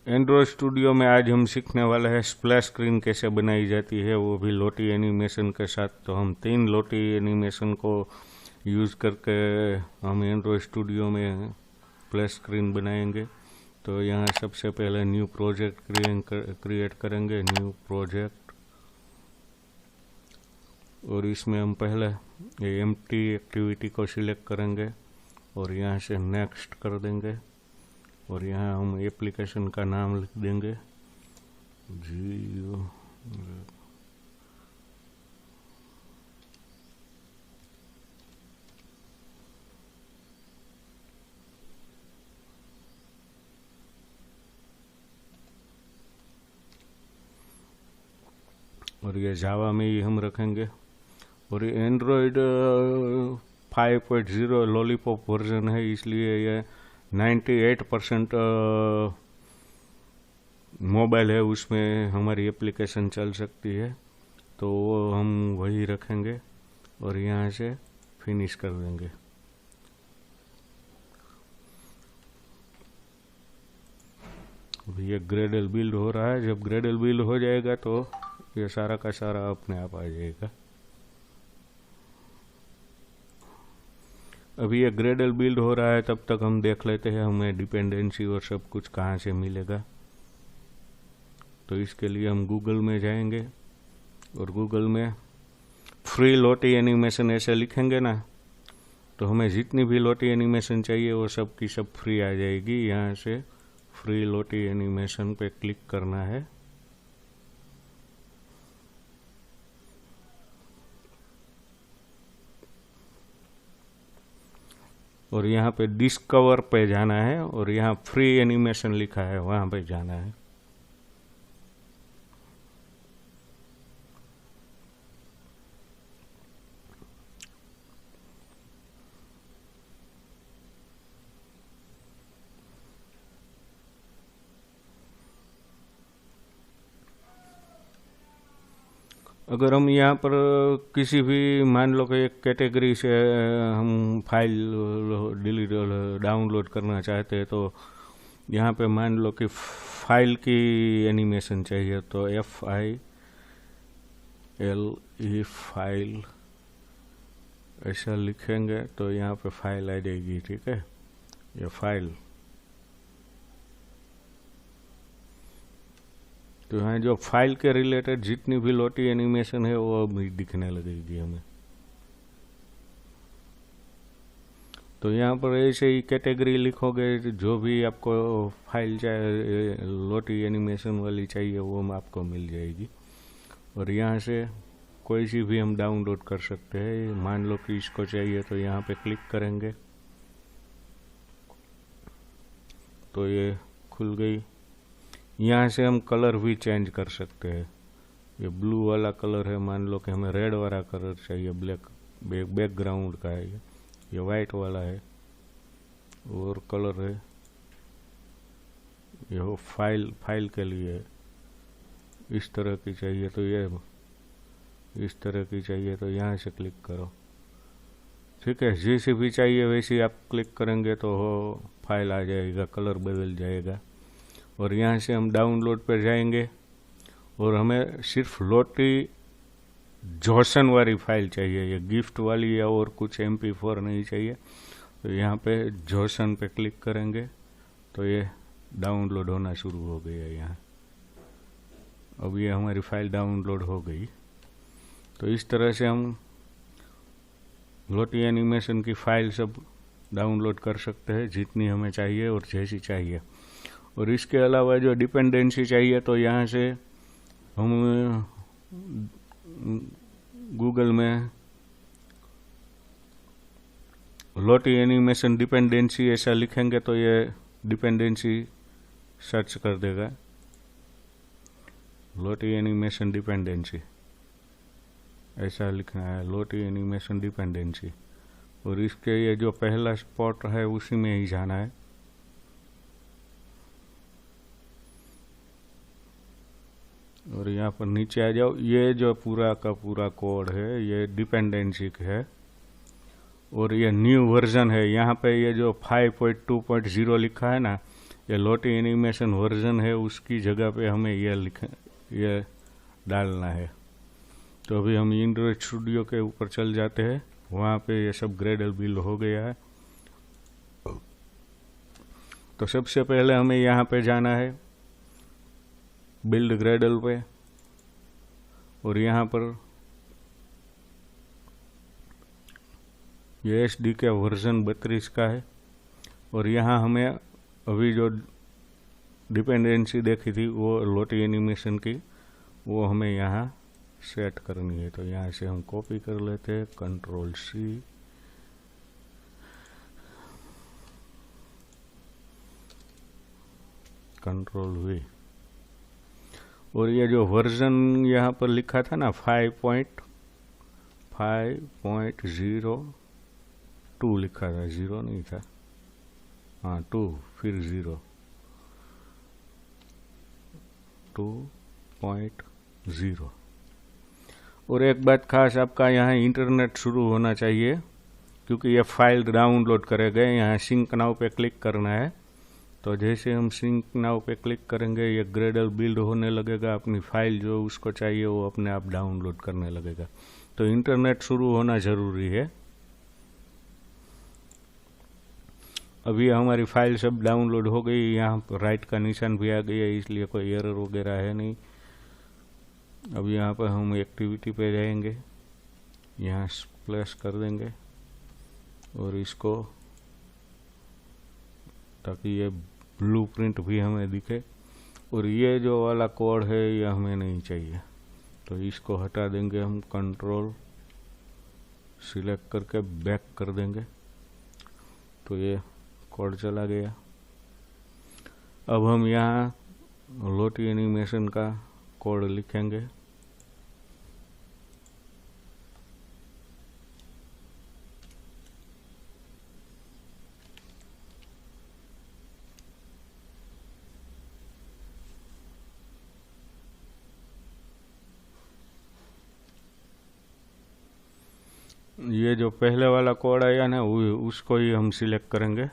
Android studio में आज हम सीखने वाले हैं स्प्लैश स्क्रीन कैसे बनाई जाती है, वो भी लोटी एनिमेशन के साथ। तो हम 3 लोटी एनिमेशन को यूज़ करके हम एंड्रॉयड स्टूडियो में स्प्लैश स्क्रीन बनाएंगे। तो यहाँ सबसे पहले न्यू प्रोजेक्ट क्रिएट करेंगे, न्यू प्रोजेक्ट, और इसमें हम पहले ये एम्प्टी एक्टिविटी को सिलेक्ट करेंगे और यहाँ से नेक्स्ट कर देंगे। और यहाँ हम एप्लीकेशन का नाम लिख देंगे जियो। और ये जावा में ही हम रखेंगे। और ये एंड्रॉयड 5.0 लॉलीपॉप वर्जन है, इसलिए ये 98% मोबाइल है उसमें हमारी एप्लीकेशन चल सकती है। तो वो हम वही रखेंगे और यहाँ से फिनिश कर देंगे। अभी ये ग्रेडल बिल्ड हो रहा है, जब ग्रेडल बिल्ड हो जाएगा तो ये सारा का सारा अपने आप आ जाएगा। अभी ये ग्रेडल बिल्ड हो रहा है, तब तक हम देख लेते हैं हमें डिपेंडेंसी और सब कुछ कहाँ से मिलेगा। तो इसके लिए हम गूगल में जाएंगे और गूगल में फ्री लोटी एनिमेशन ऐसे लिखेंगे ना, तो हमें जितनी भी लोटी एनिमेशन चाहिए वो सब की सब फ्री आ जाएगी। यहाँ से फ्री लोटी एनिमेशन पे क्लिक करना है। और यहाँ पे डिस्कवर पे जाना है और यहाँ फ्री एनिमेशन लिखा है, वहाँ पे जाना है। अगर हम यहाँ पर किसी भी मान लो कि एक कैटेगरी से हम फाइल डिलीट डाउनलोड करना चाहते हैं, तो यहाँ पे मान लो कि फाइल की एनिमेशन चाहिए, तो FILE फाइल ऐसा लिखेंगे तो यहाँ पे फाइल आ जाएगी। ठीक है, ये फाइल। तो यहाँ जो फाइल के रिलेटेड जितनी भी लोटी एनिमेशन है वो अब दिखने लगेगी हमें। तो यहाँ पर ऐसे ही कैटेगरी लिखोगे, जो भी आपको फाइल चाहिए लोटी एनिमेशन वाली चाहिए वो आपको मिल जाएगी। और यहाँ से कोई सी भी हम डाउनलोड कर सकते हैं। मान लो कि इसको चाहिए तो यहाँ पे क्लिक करेंगे तो ये खुल गई। यहाँ से हम कलर भी चेंज कर सकते हैं। ये ब्लू वाला कलर है, मान लो कि हमें रेड वाला कलर चाहिए, ब्लैक बैकग्राउंड का है। ये वाइट वाला है और कलर है ये हो फाइल के लिए इस तरह की चाहिए, तो ये इस तरह की चाहिए तो यहाँ से क्लिक करो। ठीक है, जैसी भी चाहिए वैसी आप क्लिक करेंगे तो हो फाइल आ जाएगा, कलर बदल जाएगा। और यहाँ से हम डाउनलोड पर जाएंगे और हमें सिर्फ लोटी जोसन वाली फाइल चाहिए, ये गिफ्ट वाली या और कुछ MP4 नहीं चाहिए। तो यहाँ पे जोसन पे क्लिक करेंगे तो ये डाउनलोड होना शुरू हो गया। यहाँ अब ये हमारी फाइल डाउनलोड हो गई। तो इस तरह से हम लोटी एनिमेशन की फाइल सब डाउनलोड कर सकते हैं, जितनी हमें चाहिए और जैसी चाहिए। और इसके अलावा जो डिपेंडेंसी चाहिए तो यहाँ से हम गूगल में लोटी एनिमेशन डिपेंडेंसी ऐसा लिखेंगे तो ये डिपेंडेंसी सर्च कर देगा। लोटी एनिमेशन डिपेंडेंसी ऐसा लिखना है, लोटी एनिमेशन डिपेंडेंसी। और इसके ये जो पहला स्पॉट है उसी में ही जाना है। और यहाँ पर नीचे आ जाओ, ये जो पूरा का पूरा कोड है ये डिपेंडेंसी है और ये न्यू वर्जन है। यहाँ पे ये जो 5.2.0 लिखा है ना, ये लोटी एनिमेशन वर्जन है, उसकी जगह पे हमें ये डालना है। तो अभी हम एंड्रॉइड स्टूडियो के ऊपर चल जाते हैं, वहाँ पे ये सब ग्रेडल बिल्ड हो गया है। तो सबसे पहले हमें यहाँ पे जाना है बिल्ड ग्रेडल पे, और यहाँ पर ये SDK वर्जन 32 का है, और यहाँ हमें अभी जो डिपेंडेंसी देखी थी वो लोटी एनिमेशन की, वो हमें यहाँ सेट करनी है। तो यहाँ से हम कॉपी कर लेते हैं, Ctrl+C, Ctrl+V, और ये जो वर्जन यहाँ पर लिखा था ना 5.5.02 लिखा था, 0 नहीं था, हाँ 2 फिर 0, 2.0। और एक बात खास, आपका यहाँ इंटरनेट शुरू होना चाहिए, क्योंकि ये फाइल डाउनलोड करेगा। यहाँ सिंक नाउ पे क्लिक करना है। तो जैसे हम सिंक नाउ पे क्लिक करेंगे, ये ग्रेडल बिल्ड होने लगेगा, अपनी फाइल जो उसको चाहिए वो अपने आप डाउनलोड करने लगेगा। तो इंटरनेट शुरू होना ज़रूरी है। अभी हमारी फाइल सब डाउनलोड हो गई, यहाँ पर राइट का निशान भी आ गया, इसलिए कोई एरर वगैरह है नहीं। अब यहाँ पर हम एक्टिविटी पे जाएंगे, यहाँ स्प्लैश कर देंगे और इसको, ताकि ये ब्लूप्रिंट भी हमें दिखे। और ये जो वाला कोड है ये हमें नहीं चाहिए, तो इसको हटा देंगे हम, कंट्रोल सिलेक्ट करके बैक कर देंगे। तो ये कोड चला गया। अब हम यहाँ लोटी एनिमेशन का कोड लिखेंगे। ये जो पहले वाला कोड आया ना, उसको ही हम सिलेक्ट करेंगे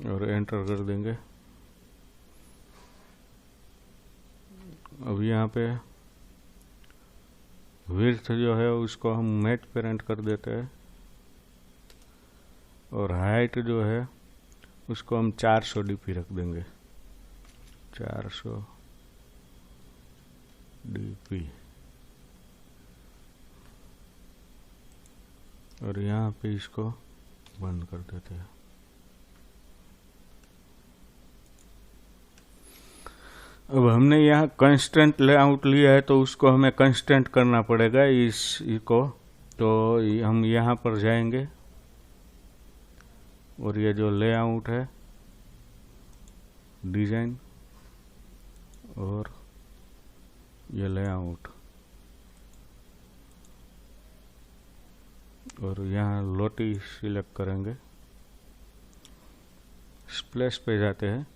और एंटर कर देंगे। अब यहाँ पे विड्थ जो है उसको हम मैट पेरेंट कर देते हैं, और हाइट जो है उसको हम 400 dp रख देंगे, 400 dp। और यहाँ पे इसको बंद कर देते हैं। अब हमने यहाँ कंस्टेंट लेआउट लिया है, तो उसको हमें कंस्टेंट करना पड़ेगा इसको। तो हम यहाँ पर जाएंगे और ये जो लेआउट है, डिजाइन, और ये लेआउट, और यहाँ लोटी सिलेक्ट करेंगे, स्प्लैश पे जाते हैं।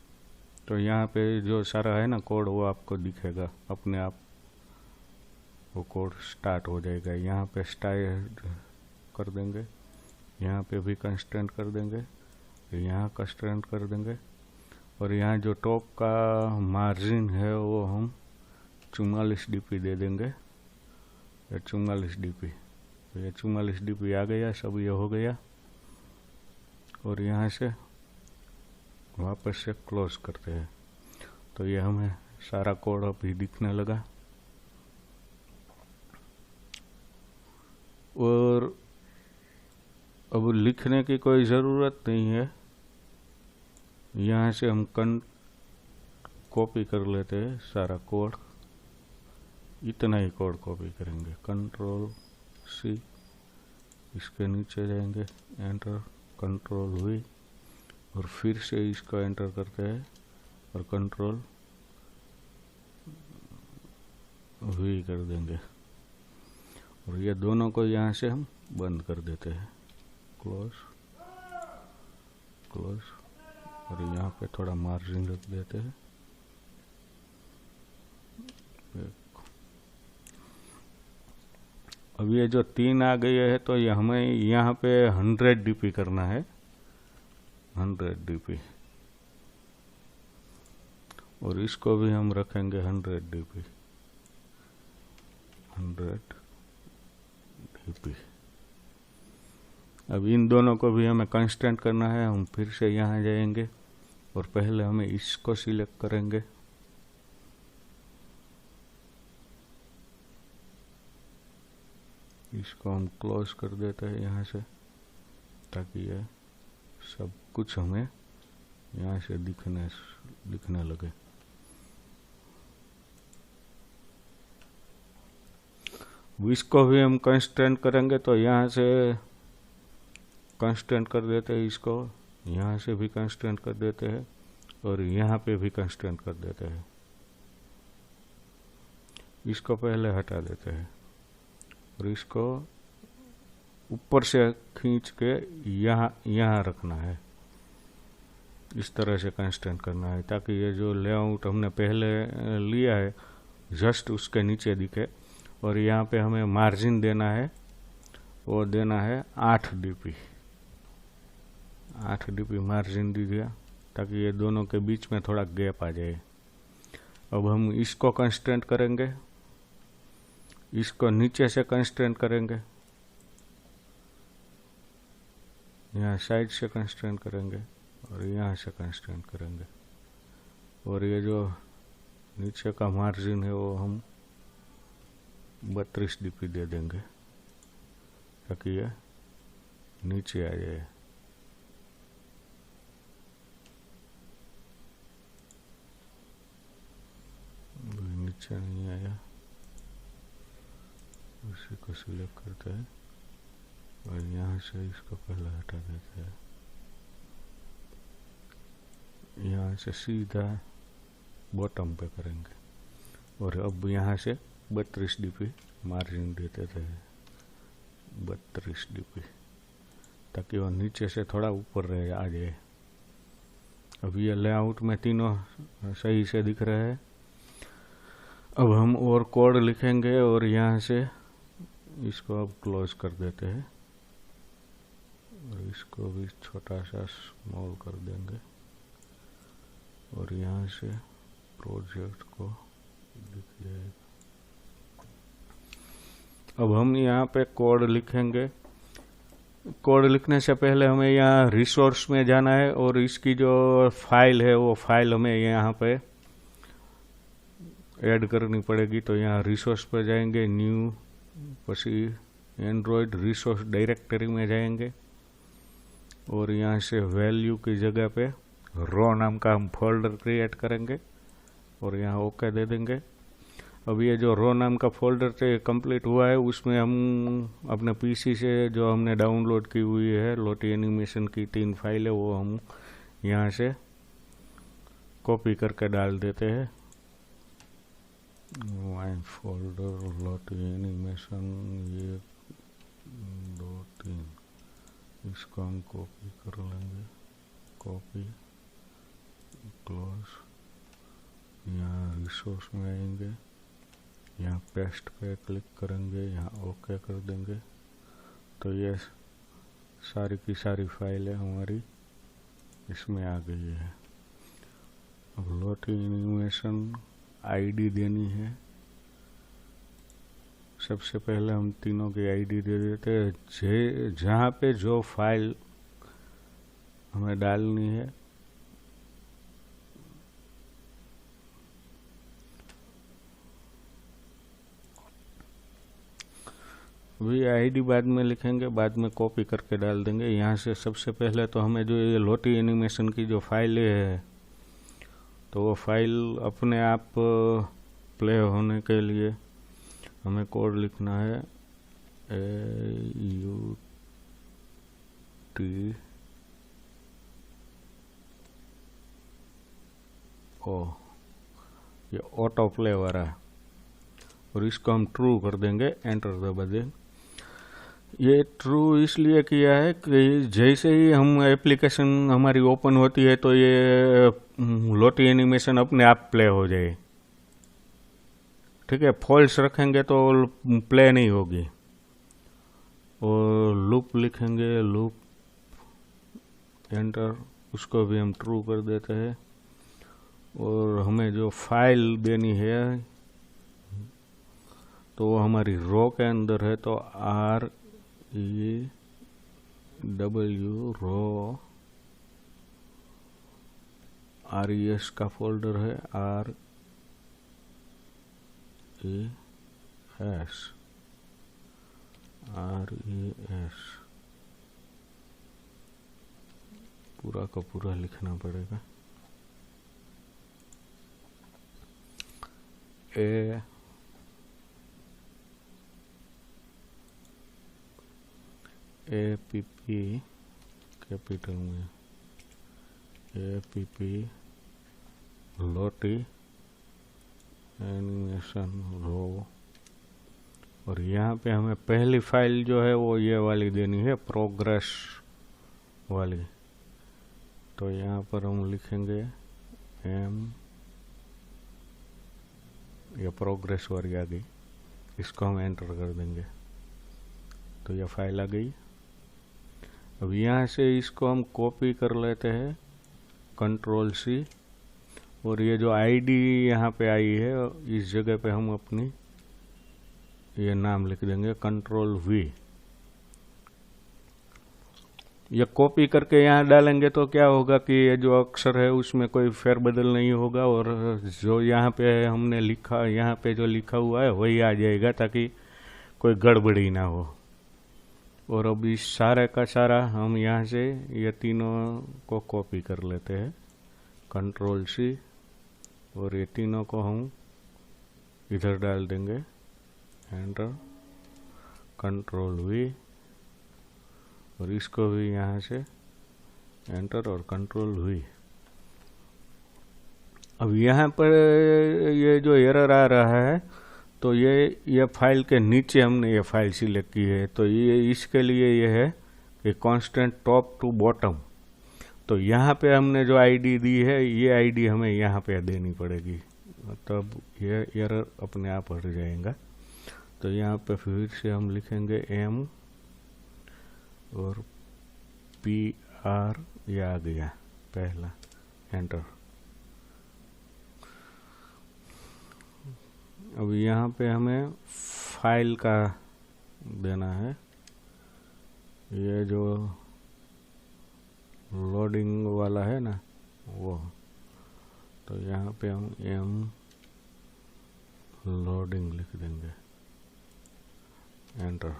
तो यहाँ पे जो सारा है ना कोड, वो आपको दिखेगा अपने आप, वो कोड स्टार्ट हो जाएगा। यहाँ पे स्टार्ट कर देंगे, यहाँ पे भी कंस्टेंट कर देंगे, यहाँ कंस्टेंट कर देंगे, और यहाँ जो टॉप का मार्जिन है वो हम 44 dp दे देंगे, 44 dp। तो ये 44 dp आ गया, सब ये हो गया। और यहाँ से वापस से क्लोज करते हैं। तो ये हमें सारा कोड अभी दिखने लगा। और अब लिखने की कोई ज़रूरत नहीं है, यहाँ से हम कॉपी कर लेते हैं सारा कोड, इतना ही कोड कॉपी करेंगे। Ctrl+C, इसके नीचे जाएंगे, एंटर, Ctrl+V, और फिर से इसको एंटर करते हैं और Ctrl+V कर देंगे। और ये दोनों को यहाँ से हम बंद कर देते हैं, क्लोज, क्लोज, और यहाँ पे थोड़ा मार्जिन रख देते हैं। अब ये जो 3 आ गए है, तो ये हमें यहाँ पे 100 dp करना है, 100 dp। और इसको भी हम रखेंगे 100 dp, 100 dp। अब इन दोनों को भी हमें कंस्टेंट करना है। हम फिर से यहाँ जाएंगे और पहले हमें इसको सिलेक्ट करेंगे, इसको हम क्लोज कर देते हैं यहाँ से, ताकि ये सब कुछ हमें यहाँ से दिखने लगे। इसको भी हम कंस्टेंट करेंगे, तो यहाँ से कंस्टेंट कर देते हैं, इसको यहाँ से भी कंस्टेंट कर देते हैं और यहाँ पे भी कंस्टेंट कर देते हैं। इसको पहले हटा देते हैं और इसको ऊपर से खींच के यहाँ रखना है। इस तरह से कंस्टेंट करना है ताकि ये जो लेआउट हमने पहले लिया है जस्ट उसके नीचे दिखे। और यहाँ पे हमें मार्जिन देना है, वो देना है 8 dp, 8 dp मार्जिन दी दिया ताकि ये दोनों के बीच में थोड़ा गैप आ जाए। अब हम इसको कंस्टेंट करेंगे, इसको नीचे से कंस्टेंट करेंगे, यहाँ साइड से कंस्टेंट करेंगे और यहाँ से कंस्टेंट करेंगे। और ये जो नीचे का मार्जिन है वो हम 32 dp दे देंगे ताकि ये नीचे आ जाए। नीचे नहीं आया, उसी को सिलेक्ट करते हैं और यहाँ से इसको पहले हटा देते हैं। यहाँ से सीधा बॉटम पे करेंगे और अब यहाँ से 32 dp मार्जिन देते थे, 32 dp, ताकि वो नीचे से थोड़ा ऊपर रह आ जाए। अब ये लेआउट में तीनों सही से दिख रहे हैं। अब हम और कोड लिखेंगे और यहाँ से इसको अब क्लोज कर देते हैं और इसको भी छोटा सा स्मॉल कर देंगे और यहाँ से प्रोजेक्ट को लिख जाएगा। अब हम यहाँ पे कोड लिखेंगे। कोड लिखने से पहले हमें यहाँ रिसोर्स में जाना है और इसकी जो फाइल है वो फाइल हमें यहाँ पे ऐड करनी पड़ेगी। तो यहाँ रिसोर्स पे जाएंगे, न्यू, पसी एंड्रॉयड रिसोर्स डायरेक्टरी में जाएंगे और यहाँ से वैल्यू की जगह पे रो नाम का हम फोल्डर क्रिएट करेंगे और यहाँ ओके दे देंगे। अब ये जो रो नाम का फोल्डर से कंप्लीट हुआ है उसमें हम अपने पीसी से जो हमने डाउनलोड की हुई है लोटी एनिमेशन की 3 फाइलें वो हम यहाँ से कॉपी करके डाल देते हैं। वाइन फोल्डर लोटी एनिमेशन ये 2-3, इसको हम कॉपी कर लेंगे, कॉपी, क्लोज। यहाँ रिसोर्स में आएंगे, यहाँ पेस्ट पे क्लिक करेंगे, यहाँ ओके कर देंगे। तो ये सारी की सारी फाइलें हमारी इसमें आ गई है। अब लोटी एनिमेशन आईडी देनी है। सबसे पहले हम तीनों की आईडी दे देते हैं। जहाँ पे जो फाइल हमें डालनी है वही आईडी बाद में लिखेंगे, बाद में कॉपी करके डाल देंगे। यहाँ से सबसे पहले तो हमें जो ये लोटी एनिमेशन की जो फाइल है तो वो फाइल अपने आप प्ले होने के लिए हमें कोड लिखना है AUTO, ये ऑटो प्ले वाला है और इसको हम ट्रू कर देंगे, एंटर दबा देंगे। ये ट्रू इसलिए किया है कि जैसे ही हम एप्लीकेशन हमारी ओपन होती है तो ये लोटी एनिमेशन अपने आप प्ले हो जाए। ठीक है, फॉल्स रखेंगे तो प्ले नहीं होगी। और लूप लिखेंगे, लूप, एंटर, उसको भी हम ट्रू कर देते हैं और हमें जो फाइल देनी है तो वो हमारी रो के अंदर है, तो REW रो RES का फोल्डर है, RES पूरा का पूरा लिखना पड़ेगा। APP कैपिटल में APP लोटी एनिमेशन रो, और यहाँ पे हमें पहली फाइल जो है वो ये वाली देनी है, प्रोग्रेस वाली। तो यहाँ पर हम लिखेंगे ये प्रोग्रेस वाली आ गई, इसको हम एंटर कर देंगे तो यह फाइल आ गई। अब यहाँ से इसको हम कॉपी कर लेते हैं, Ctrl+C, और ये जो आईडी यहाँ पे आई है इस जगह पे हम अपनी ये नाम लिख देंगे, Ctrl+V। ये कॉपी करके यहाँ डालेंगे तो क्या होगा कि ये जो अक्षर है उसमें कोई फेरबदल नहीं होगा, और जो यहाँ पे हमने लिखा, यहाँ पे जो लिखा हुआ है वही आ जाएगा, ताकि कोई गड़बड़ी ना हो। और अब इस सारे का सारा हम यहाँ से ये तीनों को कॉपी कर लेते हैं, Ctrl+C, और ये तीनों को हम इधर डाल देंगे, एंटर, Ctrl+V, और इसको भी यहाँ से एंटर और Ctrl+V। अब यहाँ पर ये जो एरर आ रहा है, तो ये फाइल के नीचे हमने ये फाइल सिलेक्ट की है, तो ये इसके लिए ये है कि कांस्टेंट टॉप टू बॉटम। तो यहाँ पे हमने जो आईडी दी है ये आईडी हमें यहाँ पे देनी पड़ेगी, तब ये एरर अपने आप हट जाएगा। तो यहाँ पे फिर से हम लिखेंगे M और PR, ये आ गया पहला, एंटर। अब यहाँ पे हमें फाइल का देना है, ये जो लोडिंग वाला है ना वो, तो यहाँ पे हम M लोडिंग लिख देंगे, एंटर।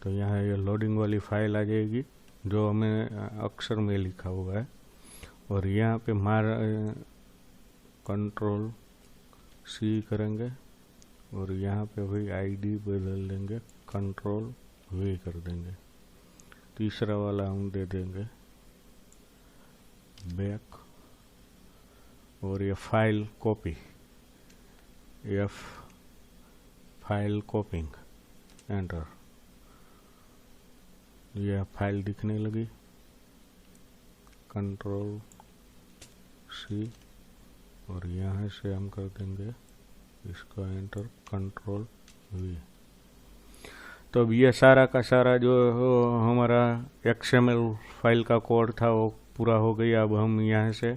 तो यहाँ ये लोडिंग वाली फाइल आ जाएगी जो हमें अक्षर में लिखा हुआ है, और यहाँ पे Ctrl+C करेंगे, और यहाँ पे भी आईडी बदल देंगे, Ctrl+V कर देंगे। तीसरा वाला हम दे देंगे बैक, और ये file copy, F file कॉपिंग, enter. यह फाइल दिखने लगी, Ctrl+C, और यहाँ से हम कर देंगे इसको एंटर, Ctrl+V। तो अब ये सारा का सारा जो हमारा XML फाइल का कोड था वो पूरा हो गया। अब हम यहाँ से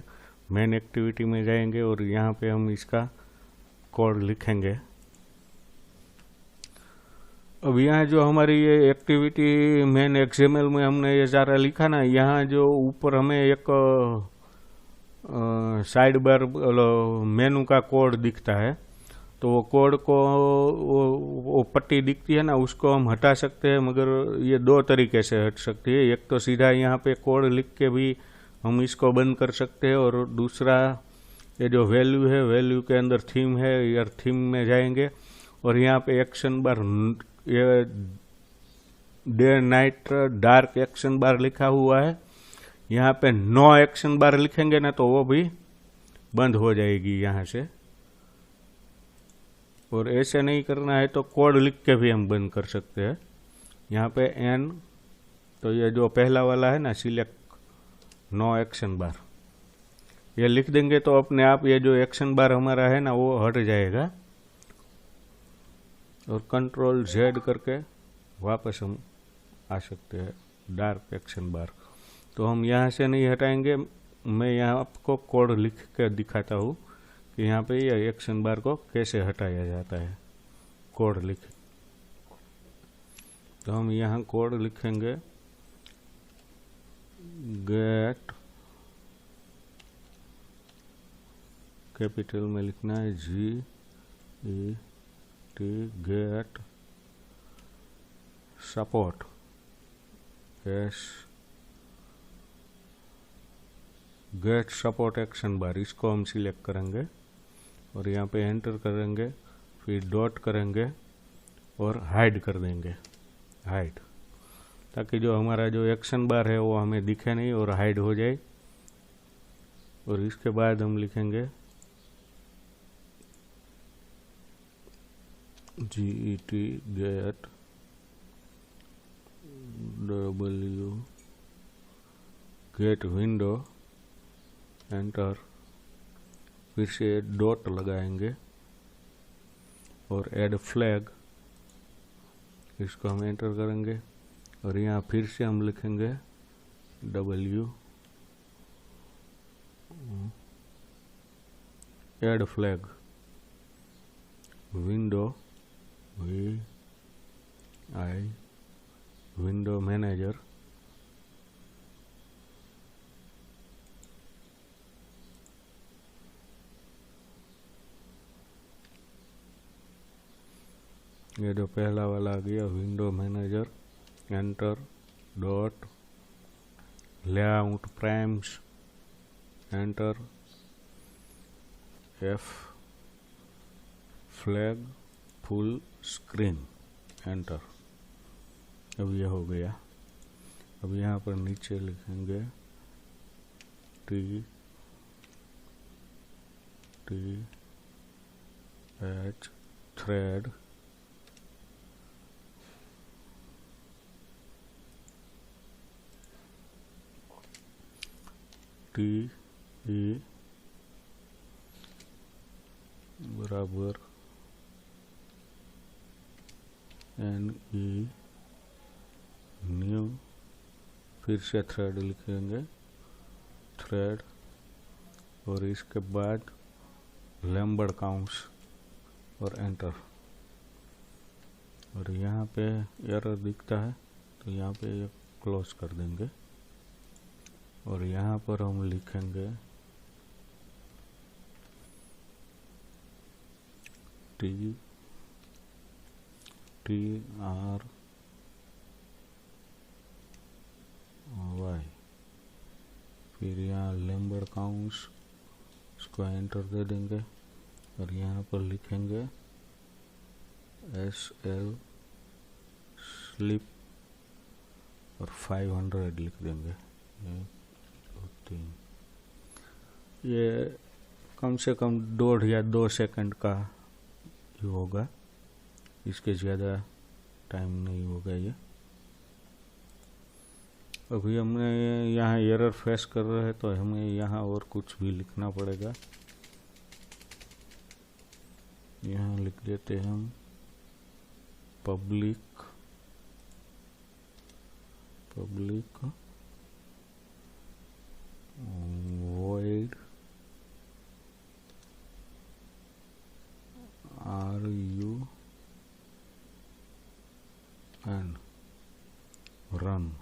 मेन एक्टिविटी में जाएंगे और यहाँ पे हम इसका कोड लिखेंगे। अब यहाँ जो हमारी ये एक्टिविटी मेन XML में हमने ये सारा लिखा ना, यहाँ जो ऊपर हमें एक साइड बार मेनू का कोड दिखता है, तो वो कोड को वो पट्टी दिखती है ना, उसको हम हटा सकते हैं, मगर ये दो तरीके से हट सकती है। एक तो सीधा यहाँ पे कोड लिख के भी हम इसको बंद कर सकते हैं, और दूसरा ये जो वैल्यू है, वैल्यू के अंदर थीम है, यार थीम में जाएंगे और यहाँ पे एक्शन बार, ये डे नाइट डार्क एक्शन बार लिखा हुआ है, यहाँ पे नो एक्शन बार लिखेंगे ना तो वो भी बंद हो जाएगी यहाँ से। और ऐसे नहीं करना है तो कोड लिख के भी हम बंद कर सकते हैं। यहाँ पे एन, तो ये जो पहला वाला है ना, सिलेक्ट नो एक्शन बार, ये लिख देंगे तो अपने आप ये जो एक्शन बार हमारा है ना वो हट जाएगा। और Ctrl+Z करके वापस हम आ सकते हैं डार्क एक्शन बार। तो हम यहाँ से नहीं हटाएंगे, मैं यहाँ आपको कोड लिख के दिखाता हूँ कि यहाँ पे ये एक्शन बार को कैसे हटाया जाता है। कोड लिख, तो हम यहाँ कोड लिखेंगे गेट, कैपिटल में लिखना है GET, get support, get support action bar, इसको हम सिलेक्ट करेंगे और यहाँ पे एंटर करेंगे, फिर डॉट करेंगे और हाइड कर देंगे, हाइड, ताकि जो हमारा जो एक्शन बार है वो हमें दिखे नहीं और हाइड हो जाए। और इसके बाद हम लिखेंगे GET get W get window, enter, फिर से डॉट लगाएंगे और ऐड फ्लैग, इसको हम एंटर करेंगे और यहाँ फिर से हम लिखेंगे W add flag window VI window manager, ये जो पहला वाला आ गया window manager, enter, dot, layout primes, enter, F flag full screen, enter. अब ये हो गया। अब यहाँ पर नीचे लिखेंगे TH थ्रेड, TE बराबर NE न्यू, फिर से थ्रेड लिखेंगे, थ्रेड, और इसके बाद लैम्बर्ट काउंट्स और एंटर। और यहाँ पे एरर दिखता है तो यहाँ पे ये क्लोज कर देंगे और यहाँ पर हम लिखेंगे TRY, फिर यहाँ लैम्बर्ट काउंट्स, इसको एंटर दे देंगे और यहाँ पर लिखेंगे SL स्लिप और 500 लिख देंगे। 1 2 3, ये कम से कम 1.5 या 2 सेकंड का ही होगा, इसके ज़्यादा टाइम नहीं होगा ये। अभी हमने यहाँ एरर फेस कर रहे हैं तो हमें यहाँ और कुछ भी लिखना पड़ेगा। यहाँ लिख देते हैं हम पब्लिक void RUN रन,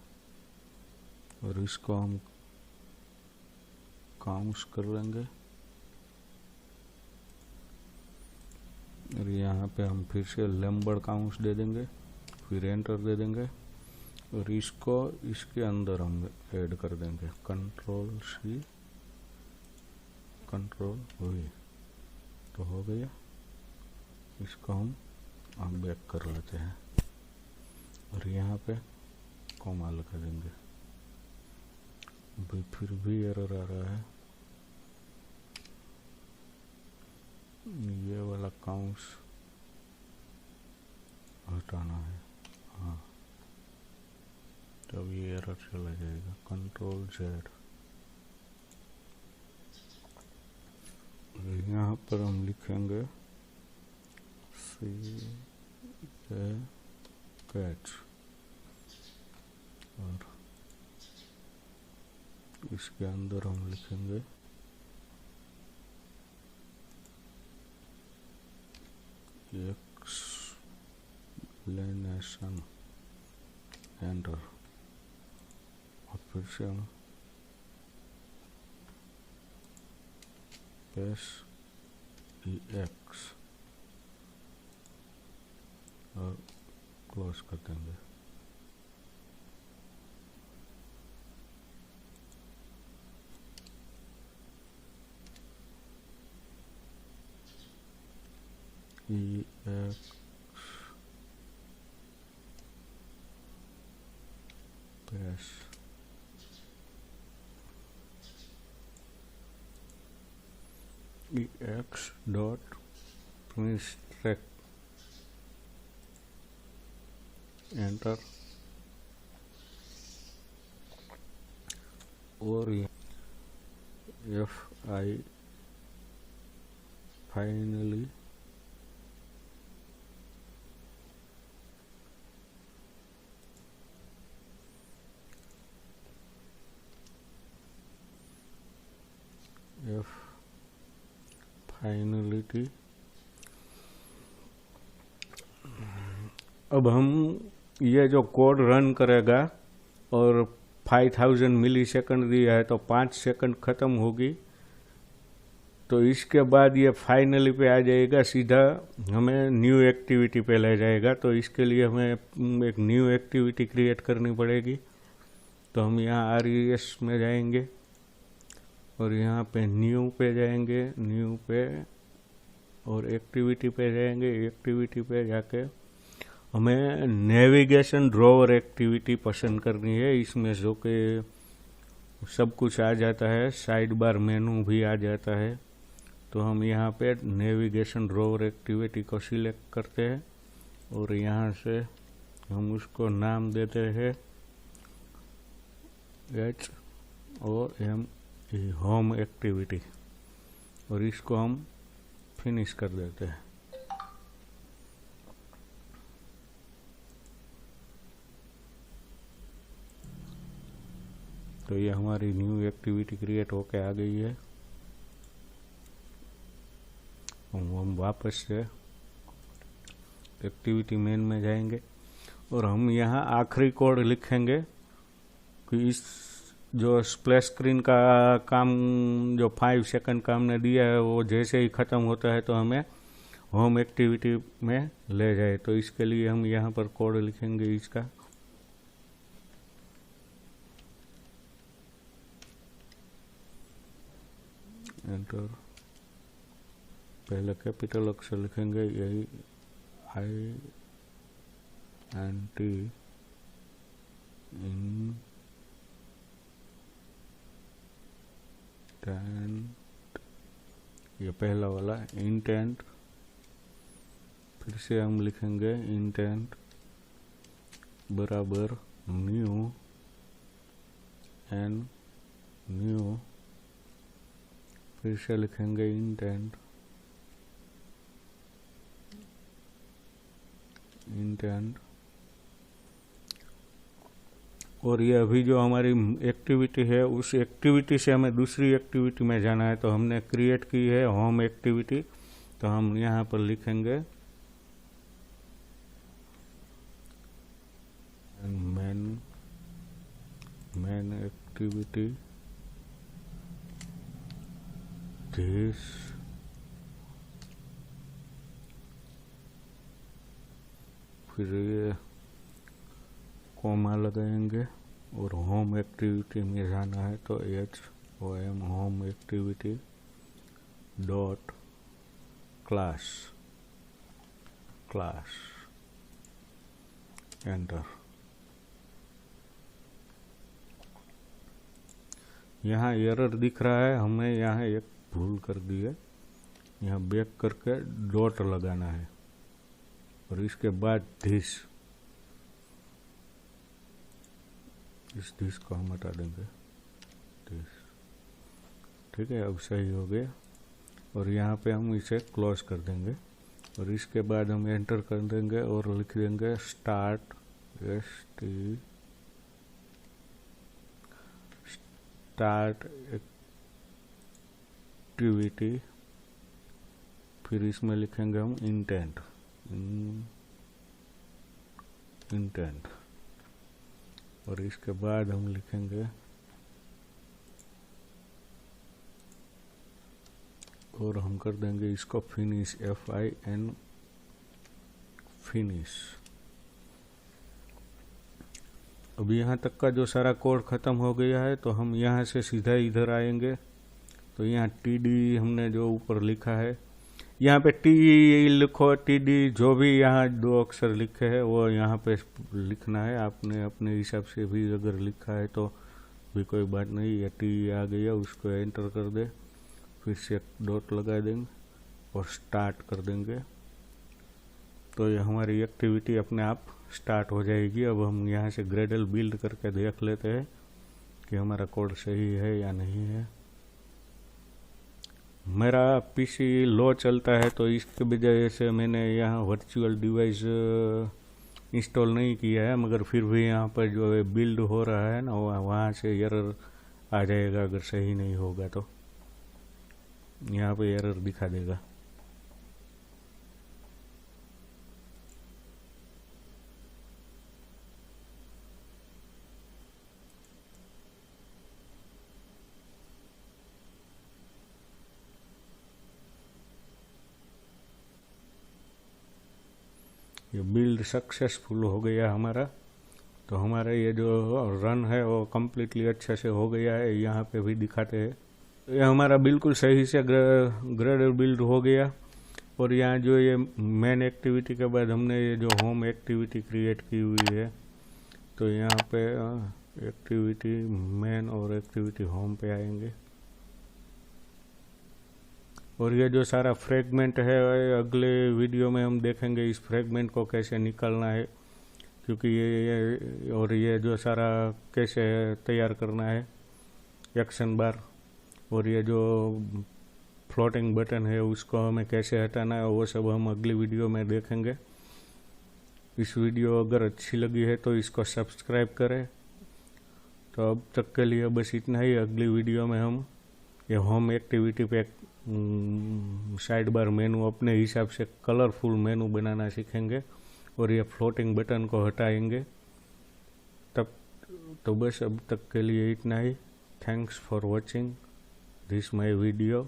और इसको हम काउंट्स कर लेंगे और यहाँ पे हम फिर से लैम्बर्ट काउंट्स दे देंगे, फिर एंटर दे देंगे और इसको इसके अंदर हम ऐड कर देंगे, Ctrl+C Ctrl+V, तो हो गया। इसको हम बैक कर लेते हैं और यहाँ पे कॉमा लगा देंगे। अभी फिर भी एरर आ रहा है, ये वाला काउंट्स हटाना है, हाँ, तब ये एरर चला जाएगा। Ctrl+Z, यहाँ पर हम लिखेंगे CACH और इसके अंदर हम लिखेंगे एक्सप्लेनेशन, एंटर, और फिर से हम एक्स और क्लोज कर देंगे। X plus X dot finish, enter, और F I finally F finality. अब हम ये जो कोड रन करेगा और 5000 मिली सेकंड दिया है तो 5 सेकंड ख़त्म होगी, तो इसके बाद ये फाइनली पे आ जाएगा, सीधा हमें न्यू एक्टिविटी पे ले जाएगा। तो इसके लिए हमें एक न्यू एक्टिविटी क्रिएट करनी पड़ेगी। तो हम यहाँ RES में जाएंगे और यहाँ पे न्यू पे जाएंगे, न्यू पे और एक्टिविटी पे जाएंगे। एक्टिविटी पे जाके हमें नेविगेशन ड्रॉवर एक्टिविटी पसंद करनी है, इसमें जो कि सब कुछ आ जाता है, साइड बार मेनू भी आ जाता है। तो हम यहाँ पे नेविगेशन ड्रॉवर एक्टिविटी को सिलेक्ट करते हैं और यहाँ से हम उसको नाम देते हैं HOM होम एक्टिविटी, और इसको हम फिनिश कर देते हैं। तो ये हमारी न्यू एक्टिविटी क्रिएट होके आ गई है। हम वापस से एक्टिविटी मेन में जाएंगे और हम यहाँ आखिरी कोड लिखेंगे कि इस जो स्प्लैश स्क्रीन का काम जो 5 सेकंड का हमने दिया है वो जैसे ही ख़त्म होता है तो हमें होम एक्टिविटी में ले जाए। तो इसके लिए हम यहाँ पर कोड लिखेंगे इसका, एंटर, पहले कैपिटल अक्षर लिखेंगे, यही INT इंटेंट, ये पहला वाला इंटेंट। फिर से हम लिखेंगे इंटेंट बराबर न्यू एन न्यू, फिर से लिखेंगे इंटेंट और ये अभी जो हमारी एक्टिविटी है उस एक्टिविटी से हमें दूसरी एक्टिविटी में जाना है। तो हमने क्रिएट की है होम एक्टिविटी, तो हम यहाँ पर लिखेंगे मेन एक्टिविटी दिस, फिर ये कॉमा लगाएंगे और होम एक्टिविटी में जाना है तो HOM home activity dot class, enter. यहाँ एरर दिख रहा है, हमें यहाँ एक भूल कर दी है, यहाँ बैक करके डॉट लगाना है और इसके बाद दिस को हम हटा देंगे, दिस। ठीक है, अब सही हो गया और यहाँ पे हम इसे क्लोज कर देंगे और इसके बाद हम एंटर कर देंगे और लिख देंगे स्टार्ट स्टार्ट एक्टिविटी, फिर इसमें लिखेंगे हम इंटेंट, इंटेंट, और इसके बाद हम लिखेंगे और हम कर देंगे इसको फिनिश, FIN फिनिश। अब यहाँ तक का जो सारा कोड ख़त्म हो गया है, तो हम यहाँ से सीधा इधर आएंगे। तो यहाँ TD हमने जो ऊपर लिखा है, यहाँ पे T लिखो, TD, जो भी यहाँ 2 अक्षर लिखे हैं वो यहाँ पे लिखना है। आपने अपने हिसाब से भी अगर लिखा है तो भी कोई बात नहीं। या T आ गया, उसको एंटर कर दे, फिर से डॉट लगा देंगे और स्टार्ट कर देंगे। तो ये हमारी एक्टिविटी अपने आप स्टार्ट हो जाएगी। अब हम यहाँ से ग्रेडल बिल्ड करके देख लेते हैं कि हमारा कोड सही है या नहीं है। मेरा PC लो चलता है, तो इसकी वजह से मैंने यहाँ वर्चुअल डिवाइस इंस्टॉल नहीं किया है, मगर फिर भी यहाँ पर जो है बिल्ड हो रहा है ना, वहाँ से एरर आ जाएगा। अगर सही नहीं होगा तो यहाँ पे एरर दिखा देगा। ये बिल्ड सक्सेसफुल हो गया हमारा। तो हमारा ये जो रन है वो कम्प्लीटली अच्छे से हो गया है। यहाँ पे भी दिखाते हैं, ये हमारा बिल्कुल सही से ग्रेडर बिल्ड हो गया। और यहाँ जो ये मेन एक्टिविटी के बाद हमने ये जो होम एक्टिविटी क्रिएट की हुई है, तो यहाँ पे एक्टिविटी मेन और एक्टिविटी होम पे आएंगे। और ये जो सारा फ्रेगमेंट है, अगले वीडियो में हम देखेंगे इस फ्रेगमेंट को कैसे निकालना है, क्योंकि ये जो सारा कैसे तैयार करना है एक्शन बार, और ये जो फ्लोटिंग बटन है उसको हमें कैसे हटाना है, वो सब हम अगली वीडियो में देखेंगे। इस वीडियो अगर अच्छी लगी है तो इसको सब्सक्राइब करें। तो अब तक के लिए बस इतना ही। अगली वीडियो में हम ये होम एक्टिविटी पे साइड बार मेनू अपने हिसाब से कलरफुल मेनू बनाना सीखेंगे, और ये फ्लोटिंग बटन को हटाएंगे। तब तो बस अब तक के लिए इतना ही। Thanks for watching this my video.